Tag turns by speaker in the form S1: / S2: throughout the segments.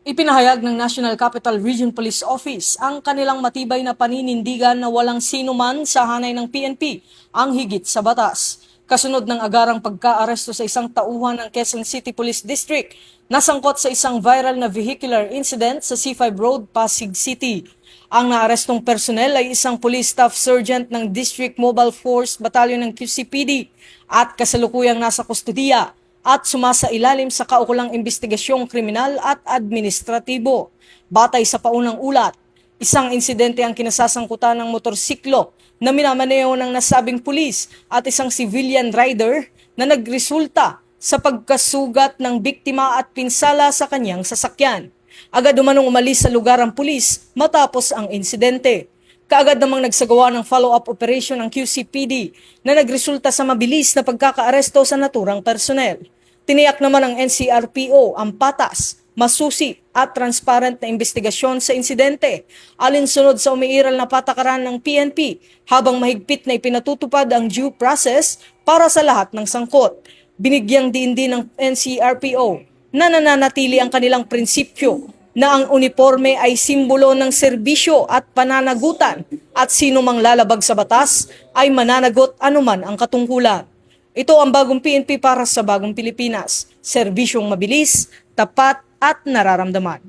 S1: Ipinahayag ng National Capital Region Police Office ang kanilang matibay na paninindigan na walang sino man sa hanay ng PNP ang higit sa batas. Kasunod ng agarang pagka-aresto sa isang tauhan ng Quezon City Police District na sangkot sa isang viral na vehicular incident sa C5 Road, Pasig City. Ang naarestong personnel ay isang police staff sergeant ng District Mobile Force Battalion ng QCPD at kasalukuyang nasa kustudiya at sumasailalim sa kaukulang investigasyong kriminal at administratibo. Batay sa paunang ulat, isang insidente ang kinasasangkutan ng motorsiklo na minamaneho ng nasabing pulis at isang civilian rider na nagresulta sa pagkasugat ng biktima at pinsala sa kanyang sasakyan. Agad umanong umalis sa lugar ang pulis matapos ang insidente. Kaagad namang nagsagawa ng follow-up operation ng QCPD na nagresulta sa mabilis na pagkakaaresto sa naturang personnel. Tiniyak naman ng NCRPO ang patas, masusi at transparent na investigasyon sa insidente alinsunod sa umiiral na patakaran ng PNP habang mahigpit na ipinatutupad ang due process para sa lahat ng sangkot. Binigyang diin din ng NCRPO na nananatili ang kanilang prinsipyo na ang uniforme ay simbolo ng serbisyo at pananagutan at sino mang lalabag sa batas ay mananagot anuman ang katungkulan. Ito ang bagong PNP para sa bagong Pilipinas, serbisyong mabilis, tapat at nararamdaman.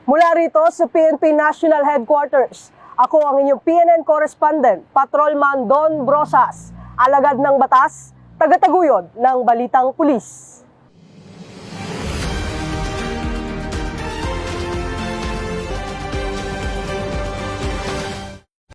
S2: Mula rito sa PNP National Headquarters, ako ang inyong PNN correspondent, Patrolman Don Brosas, alagad ng batas, tagataguyod ng Balitang Pulis.